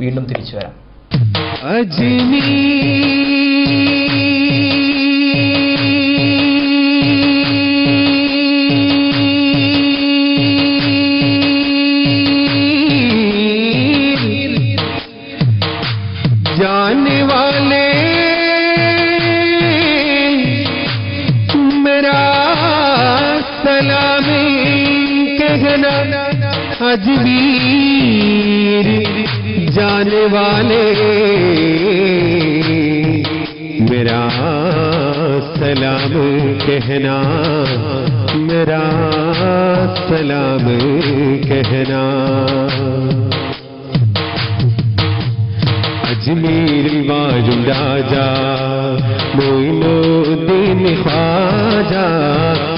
വീണ്ടും തിരിച്ചു വരാം. जाने वाले मेरा सलाम कहना अजमीर जाने वाले मेरा सलाम कहना मेरा सलाम कहना अजमेर वालू राजा मोइनुद्दीन ख्वाजा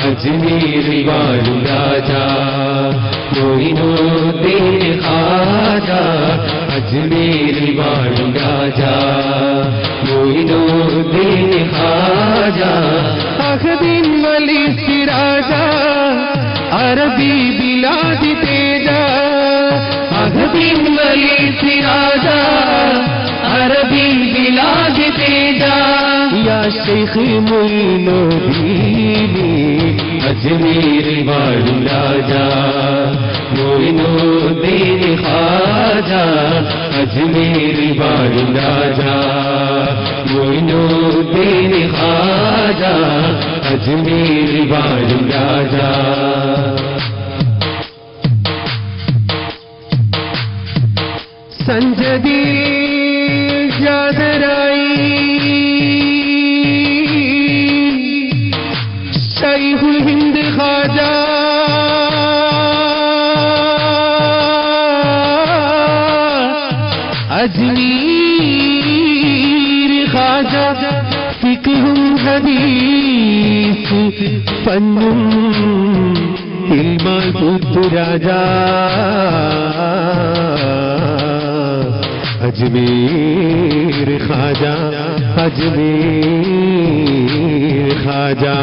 अजमेर वालू राजा मोइनुद्दीन ख्वाजा अजमेर वालू राजा मोइनुद्दीन ख्वाजा अखदीन वली सिराजा अरबी बिलाद तेजा अखदीन वली सिराजा अरबी बिलाद तेजा या शेख मोइनुद्दीन अजमेर वालू राजा मोइनुद्दीन ख्वाजा अजमेर वालू राजा मोइनुद्दीन ख्वाजा अजमेर वालू राजा संजदी जादराई शैखुल हिंद ख्वाजा अजमीर ख्वाजा फिक्हुम हदीस फन्नुम इल्माल पुत्र राजा अजमेर ख्वाजा अजमेर ख्वाजा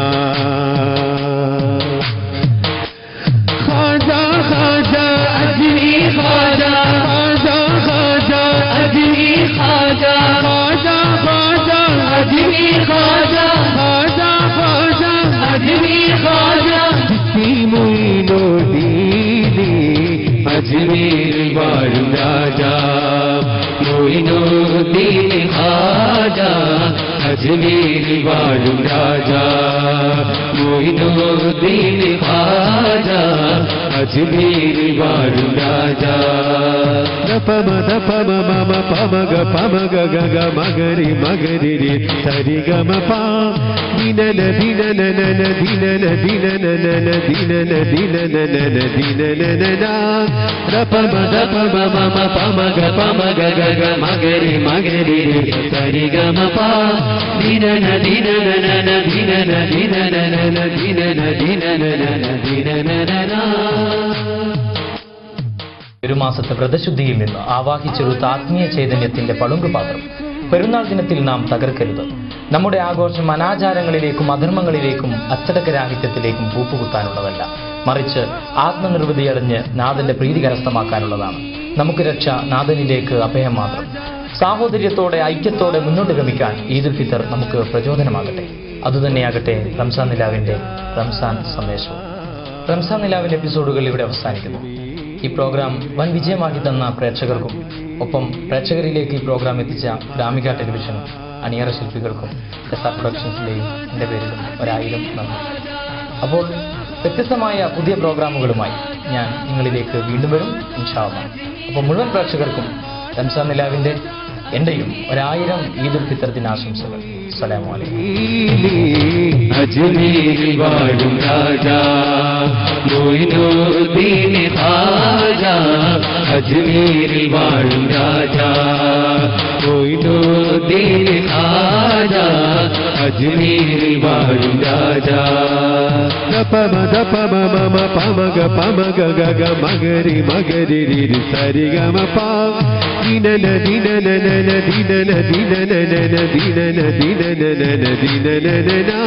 ख्वाजा ख्वाजा अजमेर ख्वाजा ख्वाजा ख्वाजा अजमेर ख्वाजा ख्वाजा ख्वाजा अजमेर ख्वाजा ख्वाजा ख्वाजा अजमेर ख्वाजा मोइनुद्दीन अजमेर वालू राजा मोइनुद्दीन ख्वाजा अजमेर वालू राजा मोइनुद्दीन ख्वाजा अजमेर वालू राजा दपम दपम मम पम ग ग ग मगरि मगरि रे सरि ग म पा दीनन दीनन नन दीनन दीनन नन दीनन दीनन नन दीनन नना दपम दपम मम पम ग ग मगरि मगरि रे सरि ग म पा दीनन दीनन नन दीनन दीनन नन दीनन दीनन नन दीनन नना ഒരു മാസത്തെ വ്രതശുദ്ധിയിൽ നിന്ന് ആവാഹിച്ചെടുത്ത ആത്മീയ ചൈതന്യത്തിന്റെ പളുങ്കുപാത്രം പെരുന്നാൾ ദിനത്തിൽ നാം തകർക്കരുത്. നമ്മുടെ ആഘോഷം അനാചാരങ്ങളിലേക്കും അധർമ്മങ്ങളിലേക്കും അച്ചടക്കരാഹിത്യത്തിലേക്കും കൂപ്പുകുത്താനുള്ളതല്ല, മറിച്ച് ആത്മനിർവൃതിയടഞ്ഞ് നാഥന്റെ പ്രീതി കരസ്ഥമാക്കാനുള്ളതാണ്. നമുക്ക് രക്ഷ നാഥനിലേക്ക് അഭയം മാത്രം. സാഹോദര്യത്തോടെ ഐക്യത്തോടെ മുന്നോട്ട് ഗമിക്കാൻ ഈദുൽ ഫിത്തർ നമുക്ക് പ്രചോദനമാകട്ടെ. അതുതന്നെയാകട്ടെ റംസാൻ നിലാവിന്റെ റംസാൻ സന്ദേശവും. റംസാൻ നിലാവിന്റെ എപ്പിസോഡുകൾ ഇവിടെ അവസാനിക്കുന്നു. ഈ പ്രോഗ്രാം വൻ വിജയമാക്കി തന്ന പ്രേക്ഷകർക്കും ഒപ്പം പ്രേക്ഷകരിലേക്ക് ഈ പ്രോഗ്രാം എത്തിച്ച ഗ്രാമിക ടെലിവിഷനും അണിയറ ശില്പികൾക്കും എസ് ആർ പ്രൊഡക്ഷൻസിലെയും എൻ്റെ പേരിലും 1000 നന്ദി. അപ്പോൾ വ്യത്യസ്തമായ പുതിയ പ്രോഗ്രാമുകളുമായി ഞാൻ നിങ്ങളിലേക്ക് വീണ്ടും വരും ഇൻഷാ അല്ലാഹ്. അപ്പോൾ മുഴുവൻ പ്രേക്ഷകർക്കും റംസാൻ നിലാവിൻ്റെ എൻ്റെയും 1000 ഈദുൽ ഫിത്തർ ദിനാശംസകൾ. അസ്സലാമു അലൈക്കും. अजमेर वालू राजा मोइनुद्दीन ख्वाजा अजमेर वालू राजा मोइनुद्दीन ख्वाजा अजमेर वालू राजा दपम दपम मम पम ग ग मगरि मगरि रे सरि ग म पा दीनन दीनन नन दीनन दीनन नन दीनन दीनन नन दीनन नना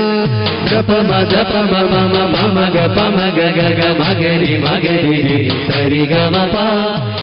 दपम दपम मम पम ग ग मगरि मगरि रे सरि ग म पा